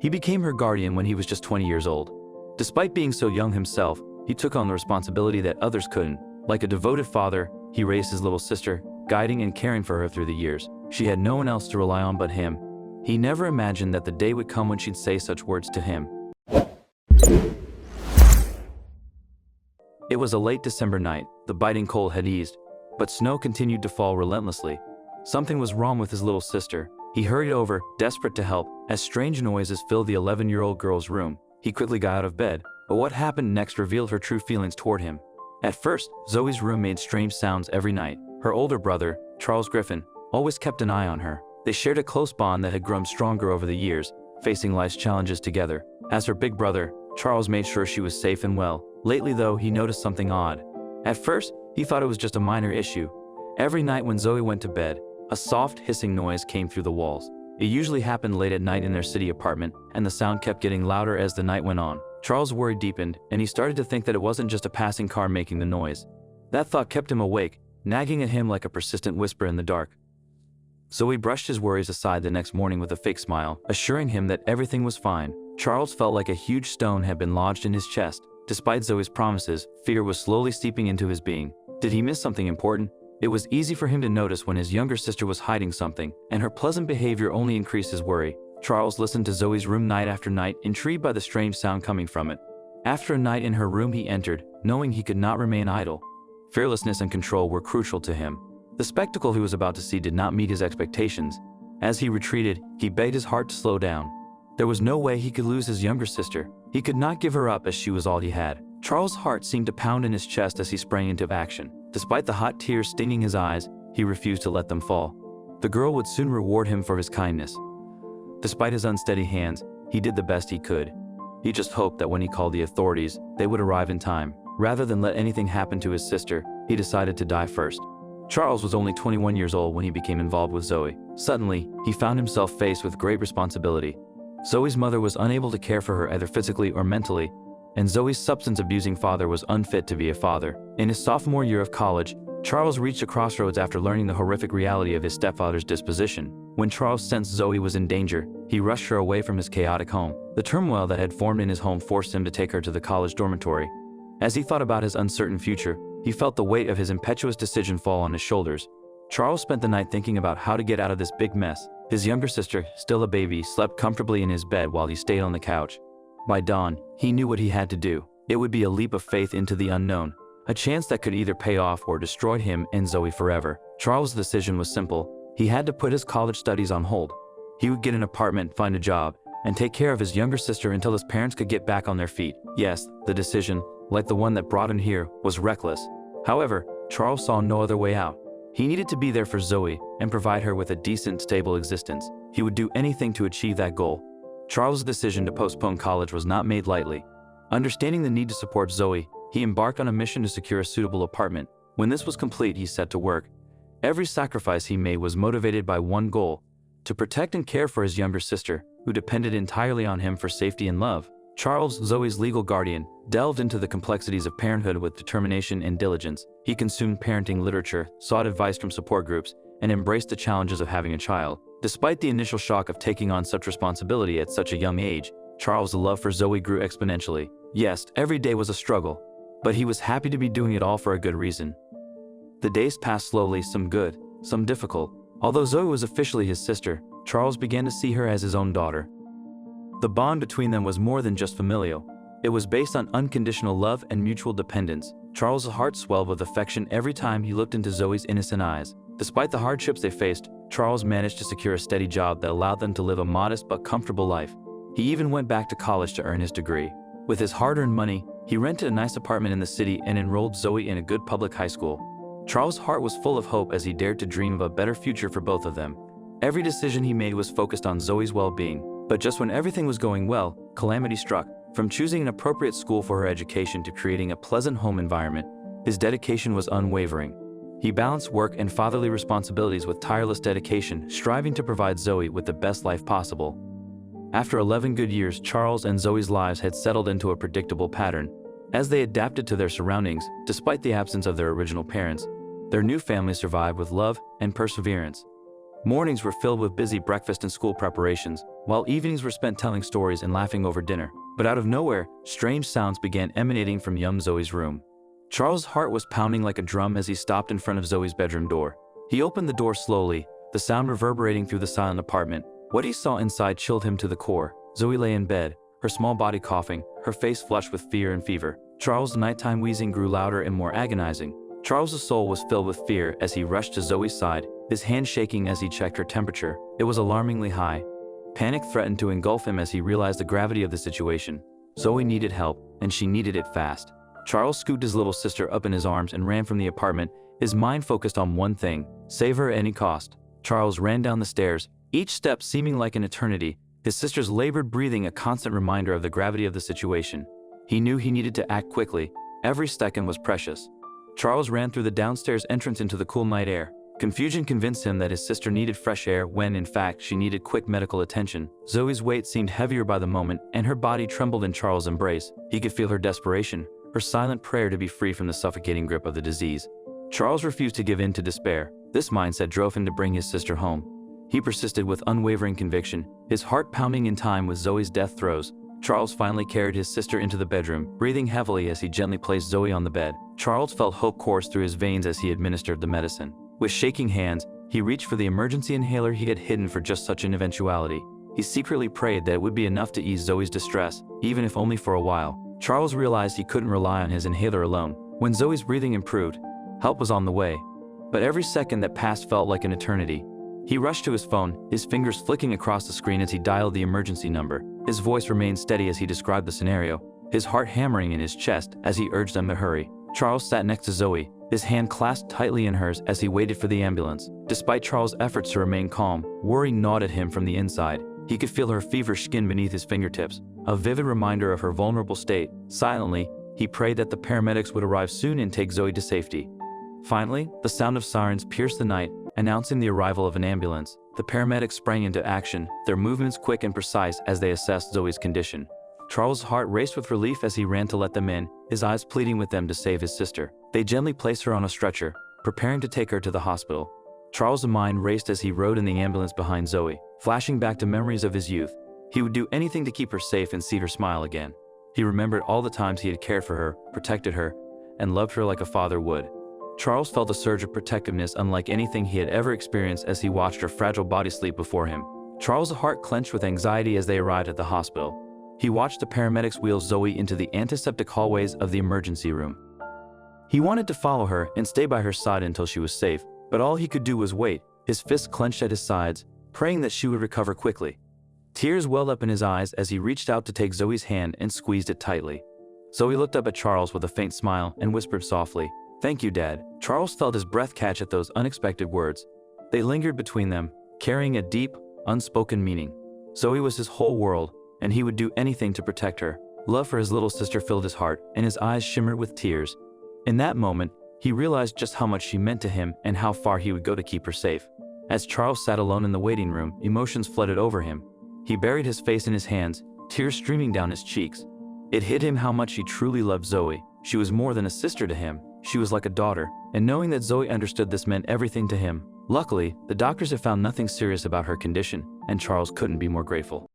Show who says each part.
Speaker 1: He became her guardian when he was just 20 years old. Despite being so young himself, he took on the responsibility that others couldn't. Like a devoted father, he raised his little sister, guiding and caring for her through the years. She had no one else to rely on but him. He never imagined that the day would come when she'd say such words to him. It was a late December night. The biting cold had eased, but snow continued to fall relentlessly. Something was wrong with his little sister. He hurried over, desperate to help, as strange noises filled the 11-year-old girl's room. He quickly got out of bed, but what happened next revealed her true feelings toward him. At first, Zoe's room made strange sounds every night. Her older brother, Charles Griffin, always kept an eye on her. They shared a close bond that had grown stronger over the years, facing life's challenges together. As her big brother, Charles made sure she was safe and well. Lately though, he noticed something odd. At first, he thought it was just a minor issue. Every night when Zoe went to bed, a soft hissing noise came through the walls. It usually happened late at night in their city apartment, and the sound kept getting louder as the night went on. Charles' worry deepened, and he started to think that it wasn't just a passing car making the noise. That thought kept him awake, nagging at him like a persistent whisper in the dark. Zoe brushed his worries aside the next morning with a fake smile, assuring him that everything was fine. Charles felt like a huge stone had been lodged in his chest. Despite Zoe's promises, fear was slowly seeping into his being. Did he miss something important? It was easy for him to notice when his younger sister was hiding something, and her pleasant behavior only increased his worry. Charles listened to Zoe's room night after night, intrigued by the strange sound coming from it. After a night in her room he entered, knowing he could not remain idle. Fearlessness and control were crucial to him. The spectacle he was about to see did not meet his expectations. As he retreated, he begged his heart to slow down. There was no way he could lose his younger sister. He could not give her up as she was all he had. Charles' heart seemed to pound in his chest as he sprang into action. Despite the hot tears stinging his eyes, he refused to let them fall. The girl would soon reward him for his kindness. Despite his unsteady hands, he did the best he could. He just hoped that when he called the authorities, they would arrive in time. Rather than let anything happen to his sister, he decided to die first. Charles was only 21 years old when he became involved with Zoe. Suddenly, he found himself faced with great responsibility. Zoe's mother was unable to care for her either physically or mentally, and Zoe's substance-abusing father was unfit to be a father. In his sophomore year of college, Charles reached a crossroads after learning the horrific reality of his stepfather's disposition. When Charles sensed Zoe was in danger, he rushed her away from his chaotic home. The turmoil that had formed in his home forced him to take her to the college dormitory. As he thought about his uncertain future, he felt the weight of his impetuous decision fall on his shoulders. Charles spent the night thinking about how to get out of this big mess. His younger sister, still a baby, slept comfortably in his bed while he stayed on the couch. By dawn, he knew what he had to do. It would be a leap of faith into the unknown, a chance that could either pay off or destroy him and Zoe forever. Charles' decision was simple. He had to put his college studies on hold. He would get an apartment, find a job, and take care of his younger sister until his parents could get back on their feet. Yes, the decision, like the one that brought him here, was reckless. However, Charles saw no other way out. He needed to be there for Zoe and provide her with a decent, stable existence. He would do anything to achieve that goal. Charles' decision to postpone college was not made lightly. Understanding the need to support Zoe, he embarked on a mission to secure a suitable apartment. When this was complete, he set to work. Every sacrifice he made was motivated by one goal: to protect and care for his younger sister, who depended entirely on him for safety and love. Charles, Zoe's legal guardian, delved into the complexities of parenthood with determination and diligence. He consumed parenting literature, sought advice from support groups, and embraced the challenges of having a child. Despite the initial shock of taking on such responsibility at such a young age, Charles' love for Zoe grew exponentially. Yes, every day was a struggle, but he was happy to be doing it all for a good reason. The days passed slowly, some good, some difficult. Although Zoe was officially his sister, Charles began to see her as his own daughter. The bond between them was more than just familial. It was based on unconditional love and mutual dependence. Charles' heart swelled with affection every time he looked into Zoe's innocent eyes. Despite the hardships they faced, Charles managed to secure a steady job that allowed them to live a modest but comfortable life. He even went back to college to earn his degree. With his hard-earned money, he rented a nice apartment in the city and enrolled Zoe in a good public high school. Charles' heart was full of hope as he dared to dream of a better future for both of them. Every decision he made was focused on Zoe's well-being. But just when everything was going well, calamity struck. From choosing an appropriate school for her education to creating a pleasant home environment, his dedication was unwavering. He balanced work and fatherly responsibilities with tireless dedication, striving to provide Zoe with the best life possible. After 11 good years, Charles and Zoe's lives had settled into a predictable pattern. As they adapted to their surroundings, despite the absence of their original parents, their new family survived with love and perseverance. Mornings were filled with busy breakfast and school preparations, while evenings were spent telling stories and laughing over dinner. But out of nowhere, strange sounds began emanating from young Zoe's room. Charles' heart was pounding like a drum as he stopped in front of Zoe's bedroom door. He opened the door slowly, the sound reverberating through the silent apartment. What he saw inside chilled him to the core. Zoe lay in bed, her small body coughing, her face flushed with fear and fever. Charles' nighttime wheezing grew louder and more agonizing. Charles' soul was filled with fear as he rushed to Zoe's side, his hand shaking as he checked her temperature. It was alarmingly high. Panic threatened to engulf him as he realized the gravity of the situation. Zoe needed help, and she needed it fast. Charles scooped his little sister up in his arms and ran from the apartment, his mind focused on one thing: save her at any cost. Charles ran down the stairs, each step seeming like an eternity, his sister's labored breathing a constant reminder of the gravity of the situation. He knew he needed to act quickly. Every second was precious. Charles ran through the downstairs entrance into the cool night air. Confusion convinced him that his sister needed fresh air when, in fact, she needed quick medical attention. Zoe's weight seemed heavier by the moment, and her body trembled in Charles' embrace. He could feel her desperation, her silent prayer to be free from the suffocating grip of the disease. Charles refused to give in to despair. This mindset drove him to bring his sister home. He persisted with unwavering conviction, his heart pounding in time with Zoe's death throes. Charles finally carried his sister into the bedroom, breathing heavily as he gently placed Zoe on the bed. Charles felt hope course through his veins as he administered the medicine. With shaking hands, he reached for the emergency inhaler he had hidden for just such an eventuality. He secretly prayed that it would be enough to ease Zoe's distress, even if only for a while. Charles realized he couldn't rely on his inhaler alone. When Zoe's breathing improved, help was on the way. But every second that passed felt like an eternity. He rushed to his phone, his fingers flicking across the screen as he dialed the emergency number. His voice remained steady as he described the scenario, his heart hammering in his chest as he urged them to hurry. Charles sat next to Zoe, his hand clasped tightly in hers as he waited for the ambulance. Despite Charles' efforts to remain calm, worry gnawed at him from the inside. He could feel her feverish skin beneath his fingertips, a vivid reminder of her vulnerable state. Silently, he prayed that the paramedics would arrive soon and take Zoe to safety. Finally, the sound of sirens pierced the night, announcing the arrival of an ambulance. The paramedics sprang into action, their movements quick and precise as they assessed Zoe's condition. Charles' heart raced with relief as he ran to let them in, his eyes pleading with them to save his sister. They gently placed her on a stretcher, preparing to take her to the hospital. Charles' mind raced as he rode in the ambulance behind Zoe, flashing back to memories of his youth. He would do anything to keep her safe and see her smile again. He remembered all the times he had cared for her, protected her, and loved her like a father would. Charles felt a surge of protectiveness unlike anything he had ever experienced as he watched her fragile body sleep before him. Charles' heart clenched with anxiety as they arrived at the hospital. He watched the paramedics wheel Zoe into the antiseptic hallways of the emergency room. He wanted to follow her and stay by her side until she was safe, but all he could do was wait, his fists clenched at his sides, praying that she would recover quickly. Tears welled up in his eyes as he reached out to take Zoe's hand and squeezed it tightly. Zoe looked up at Charles with a faint smile and whispered softly, "Thank you, Dad." Charles felt his breath catch at those unexpected words. They lingered between them, carrying a deep, unspoken meaning. Zoe was his whole world, and he would do anything to protect her. Love for his little sister filled his heart, and his eyes shimmered with tears. In that moment, he realized just how much she meant to him and how far he would go to keep her safe. As Charles sat alone in the waiting room, emotions flooded over him. He buried his face in his hands, tears streaming down his cheeks. It hit him how much he truly loved Zoe. She was more than a sister to him. She was like a daughter, and knowing that Zoe understood this meant everything to him. Luckily, the doctors had found nothing serious about her condition, and Charles couldn't be more grateful.